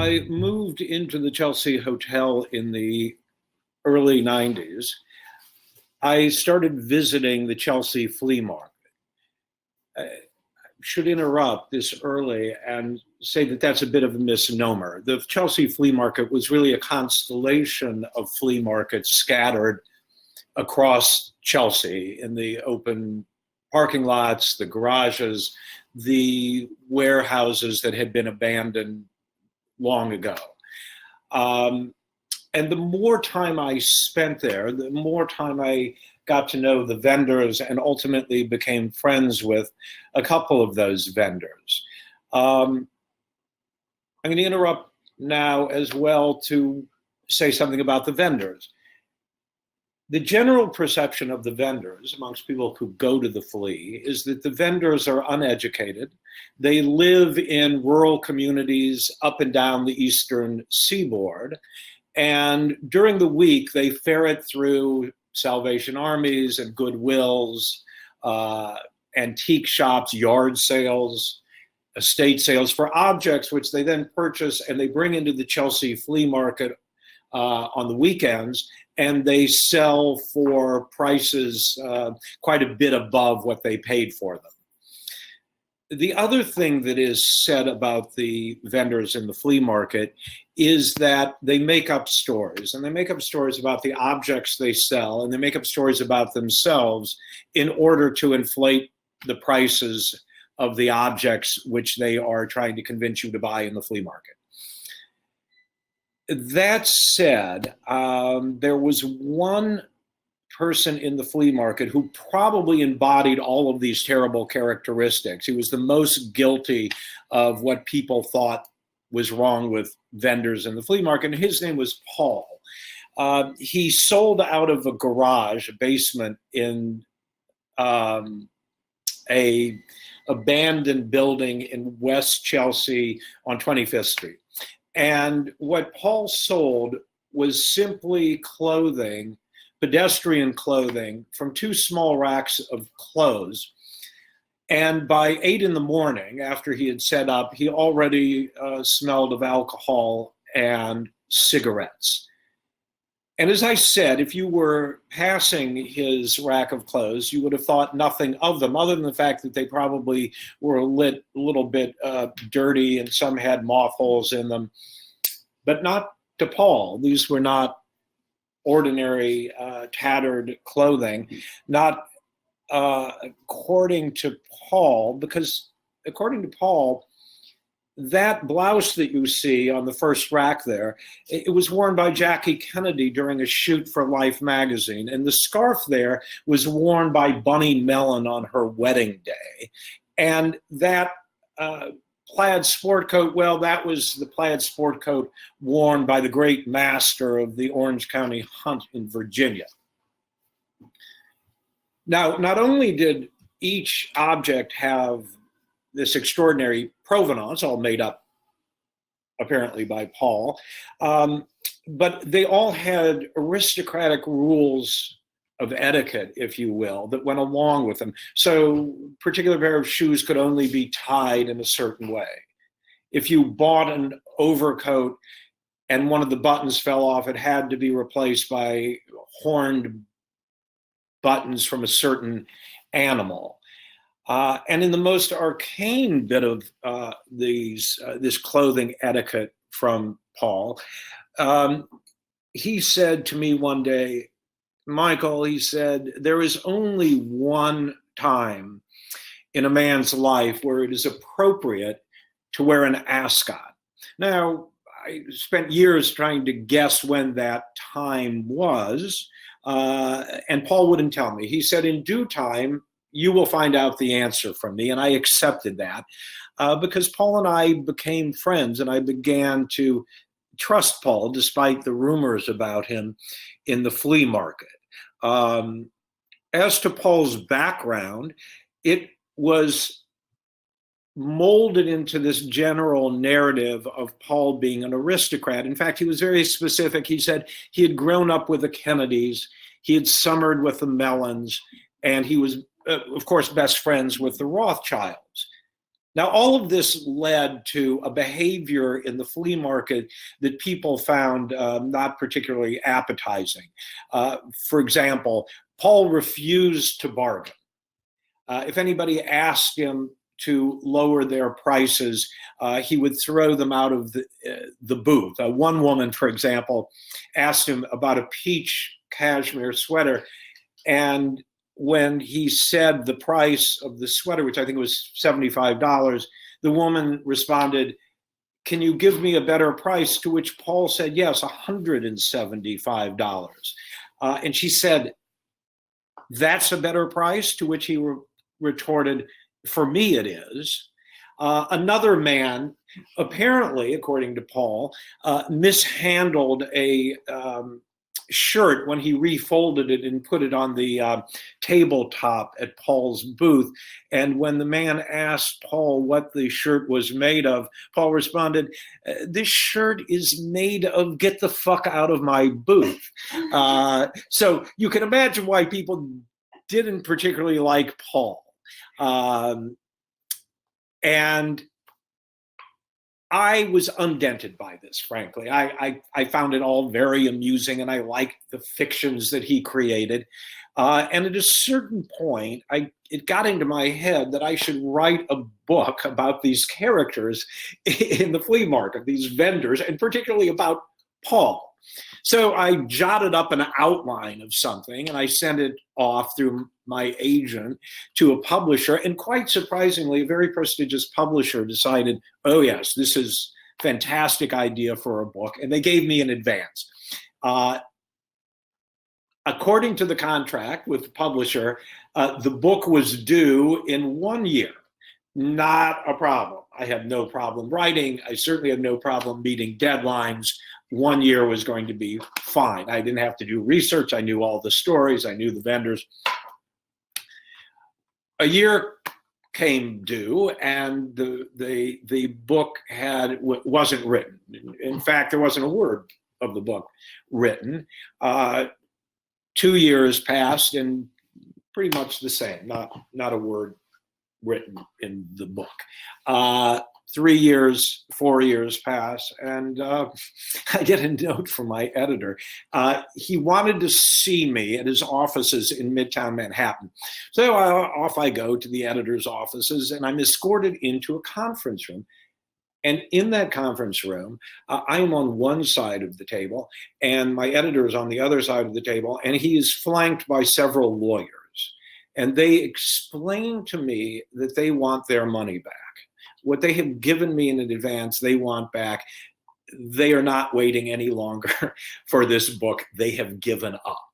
I moved into the Chelsea Hotel in the early 90s, I started visiting the Chelsea flea market. I should interrupt this early and say that that's a bit of a misnomer. The Chelsea flea market was really a constellation of flea markets scattered across Chelsea in the open parking lots, the garages, the warehouses that had been abandoned long ago. And the more time I spent there, the more time I got to know the vendors and ultimately became friends with a couple of those vendors. I'm going to interrupt now as well to say something about the vendors. The general perception of the vendors amongst people who go to the Flea is that the vendors are uneducated. They live in rural communities up and down the eastern seaboard. And during the week, they ferret through Salvation Armies and Goodwills, antique shops, yard sales, estate sales for objects which they then purchase and they bring into the Chelsea flea market on the weekends, and they sell for prices quite a bit above what they paid for them. The other thing that is said about the vendors in the flea market is that they make up stories, and they make up stories about the objects they sell, and they make up stories about themselves in order to inflate the prices of the objects which they are trying to convince you to buy in the flea market. That said, there was one person in the flea market who probably embodied all of these terrible characteristics. He was the most guilty of what people thought was wrong with vendors in the flea market, and his name was Paul. He sold out of a garage, a basement in a abandoned building in West Chelsea on 25th Street. And what Paul sold was simply clothing, pedestrian clothing, from two small racks of clothes. And by 8 in the morning, after he had set up, he already smelled of alcohol and cigarettes. And as I said, if you were passing his rack of clothes, you would have thought nothing of them, other than the fact that they probably were lit a little bit dirty and some had moth holes in them. But not to Paul. These were not ordinary tattered clothing, not according to Paul, because according to Paul, that blouse that you see on the first rack there, it was worn by Jackie Kennedy during a shoot for Life magazine. And the scarf there was worn by Bunny Mellon on her wedding day. And that plaid sport coat, well, that was the plaid sport coat worn by the great master of the Orange County Hunt in Virginia. Now, not only did each object have this extraordinary provenance, all made up apparently by Paul, but they all had aristocratic rules of etiquette, if you will, that went along with them. So a particular pair of shoes could only be tied in a certain way. If you bought an overcoat and one of the buttons fell off, it had to be replaced by horned buttons from a certain animal. And in the most arcane bit of this clothing etiquette from Paul, he said to me one day, Michael, he said, there is only one time in a man's life where it is appropriate to wear an ascot. Now, I spent years trying to guess when that time was, and Paul wouldn't tell me. He said, in due time, you will find out the answer from me. And I accepted that because Paul and I became friends, and I began to trust Paul despite the rumors about him in the flea market. As to Paul's background, it was molded into this general narrative of Paul being an aristocrat. In fact, he was very specific. He said he had grown up with the Kennedys, he had summered with the Mellons, and he was, of course, best friends with the Rothschilds. Now, all of this led to a behavior in the flea market that people found not particularly appetizing. For example, Paul refused to bargain. If anybody asked him to lower their prices, he would throw them out of the booth. One woman, for example, asked him about a peach cashmere sweater, and when he said the price of the sweater, which I think was $75, the woman responded, "Can you give me a better price?" To which Paul said, "Yes, $175. And she said, "That's a better price?" To which he retorted, "For me, it is." Another man, apparently, according to Paul, mishandled a shirt when he refolded it and put it on the tabletop at Paul's booth. And when the man asked Paul what the shirt was made of, Paul responded, "This shirt is made of get the fuck out of my booth." So you can imagine why people didn't particularly like Paul. And I was undented by this, frankly. I found it all very amusing, and I liked the fictions that he created. And at a certain point, it got into my head that I should write a book about these characters in the flea market, these vendors, and particularly about Paul. So I jotted up an outline of something, and I sent it off through my agent to a publisher. And quite surprisingly, a very prestigious publisher decided, "Oh yes, this is a fantastic idea for a book." And they gave me an advance. According to the contract with the publisher, the book was due in 1 year. Not a problem. I have no problem writing. I certainly have no problem meeting deadlines. 1 year was going to be fine. I didn't have to do research. I knew all the stories. I knew the vendors. A year came due, and the book wasn't written. In fact, there wasn't a word of the book written. 2 years passed, and pretty much the same. Not a word written in the book. 3 years, 4 years pass, and I get a note from my editor. He wanted to see me at his offices in Midtown Manhattan. So off I go to the editor's offices, and I'm escorted into a conference room. And in that conference room, I am on one side of the table, and my editor is on the other side of the table, and he is flanked by several lawyers. And they explain to me that they want their money back. What they have given me in advance, they want back. They are not waiting any longer for this book. They have given up.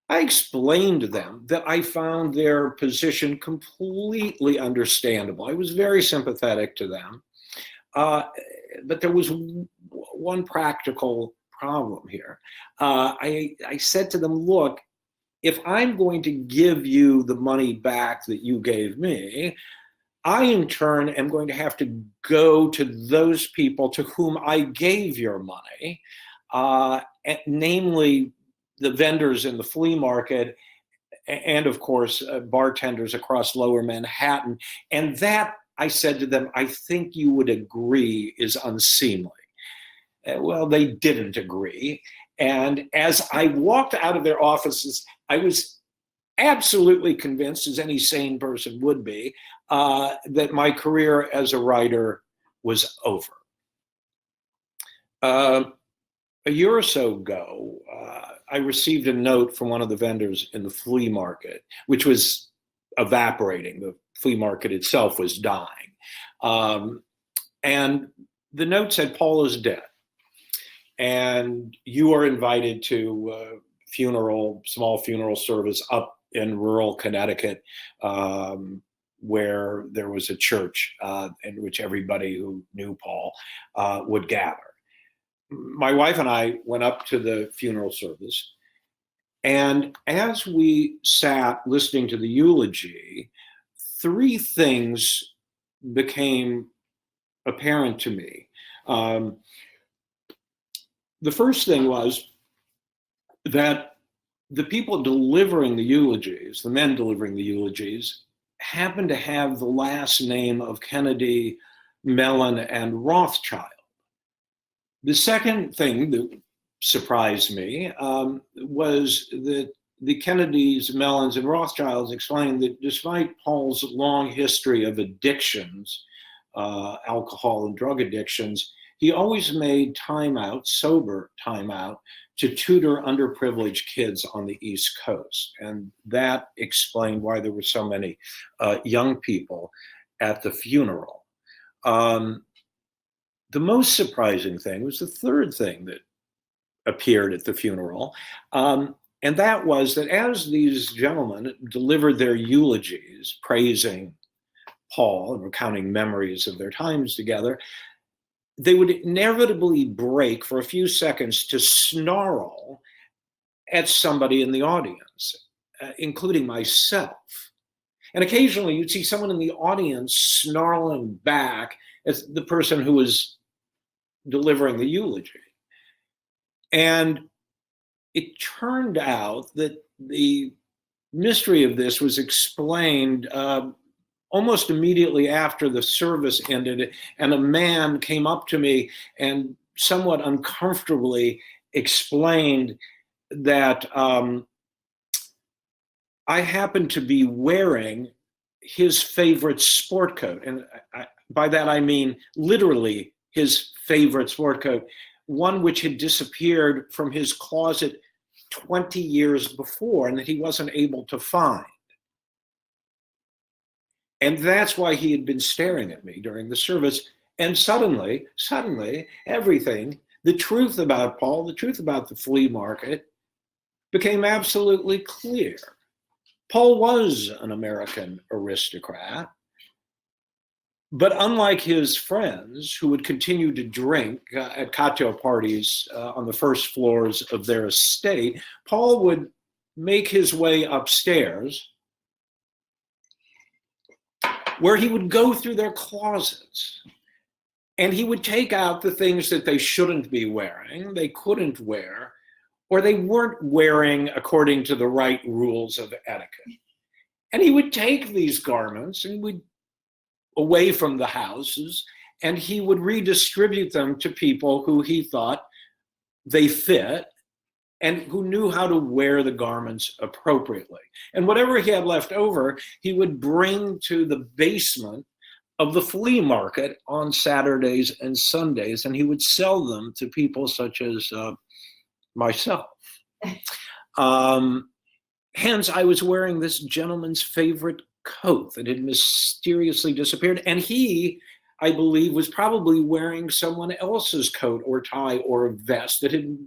I explained to them that I found their position completely understandable. I was very sympathetic to them. But there was one practical problem here. I said to them, "Look, if I'm going to give you the money back that you gave me, I in turn am going to have to go to those people to whom I gave your money, namely the vendors in the flea market and of course bartenders across lower Manhattan. And that," I said to them, "I think you would agree is unseemly." Well, they didn't agree. And as I walked out of their offices, I was absolutely convinced, as any sane person would be, that my career as a writer was over. A year or so ago, I received a note from one of the vendors in the flea market, which was evaporating. The flea market itself was dying. And the note said, "Paul is dead, and you are invited to a small funeral service up in rural Connecticut, where there was a church in which everybody who knew Paul would gather." My wife and I went up to the funeral service, and as we sat listening to the eulogy, 3 things became apparent to me. The first thing was that the people delivering the eulogies, the men delivering the eulogies, happened to have the last name of Kennedy, Mellon, and Rothschild. The second thing that surprised me was that the Kennedys, Mellons, and Rothschilds explained that despite Paul's long history of addictions, alcohol and drug addictions, he always made time out, sober time out, to tutor underprivileged kids on the East Coast. And that explained why there were so many young people at the funeral. The most surprising thing was the third thing that appeared at the funeral. And that was that as these gentlemen delivered their eulogies, praising Paul and recounting memories of their times together, they would inevitably break for a few seconds to snarl at somebody in the audience, including myself. And occasionally you'd see someone in the audience snarling back at the person who was delivering the eulogy. And it turned out that the mystery of this was explained almost immediately after the service ended, and a man came up to me and somewhat uncomfortably explained that I happened to be wearing his favorite sport coat. And by that I mean literally his favorite sport coat, one which had disappeared from his closet 20 years before and that he wasn't able to find. And that's why he had been staring at me during the service. And suddenly, everything, the truth about Paul, the truth about the flea market, became absolutely clear. Paul was an American aristocrat, but unlike his friends who would continue to drink at cocktail parties on the first floors of their estate, Paul would make his way upstairs, where he would go through their closets and he would take out the things that they shouldn't be wearing, they couldn't wear, or they weren't wearing according to the right rules of etiquette. And he would take these garments and would away from the houses, and he would redistribute them to people who he thought they fit and who knew how to wear the garments appropriately. And whatever he had left over, he would bring to the basement of the flea market on Saturdays and Sundays, and he would sell them to people such as myself. Hence, I was wearing this gentleman's favorite coat that had mysteriously disappeared, and he, I believe, was probably wearing someone else's coat or tie or vest that had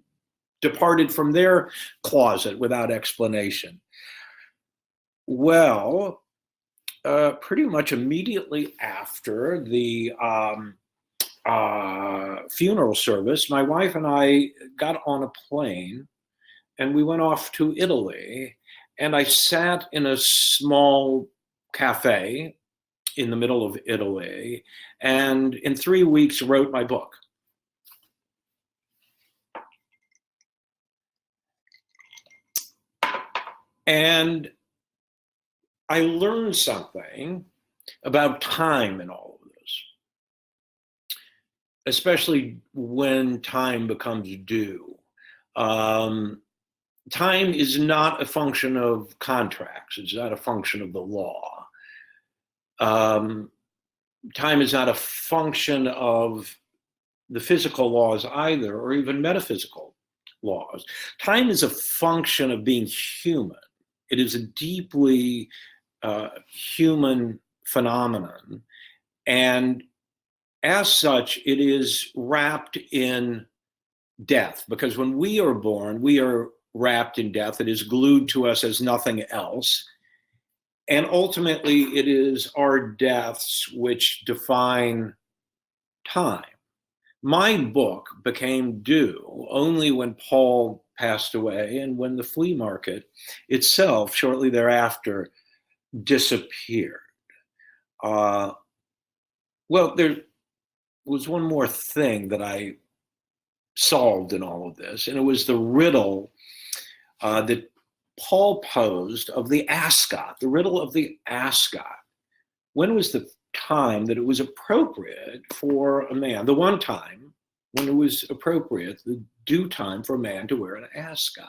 departed from their closet without explanation. Well, pretty much immediately after the funeral service, my wife and I got on a plane and we went off to Italy, and I sat in a small cafe in the middle of Italy and in 3 weeks wrote my book. And I learned something about time in all of this, especially when time becomes due. Time is not a function of contracts. It's not a function of the law. Time is not a function of the physical laws either, or even metaphysical laws. Time is a function of being human. It is a deeply human phenomenon. And as such, it is wrapped in death, because when we are born, we are wrapped in death. It is glued to us as nothing else. And ultimately, it is our deaths which define time. My book became due only when Paul passed away and when the flea market itself, shortly thereafter, disappeared. Well, there was one more thing that I solved in all of this, and it was the riddle that Paul posed of the Ascot, the riddle of the Ascot. when was the time that it was appropriate for a man, the one time when it was appropriate, the due time for a man to wear an ascot.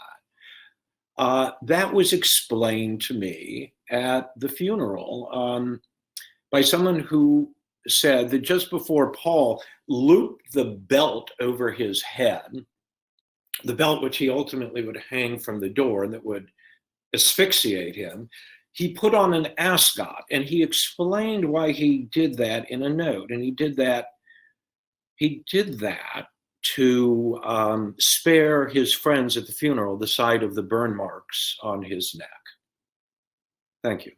That was explained to me at the funeral by someone who said that just before Paul looped the belt over his head, the belt which he ultimately would hang from the door and that would asphyxiate him, he put on an ascot, and he explained why he did that in a note. And he did that to spare his friends at the funeral the sight of the burn marks on his neck. Thank you.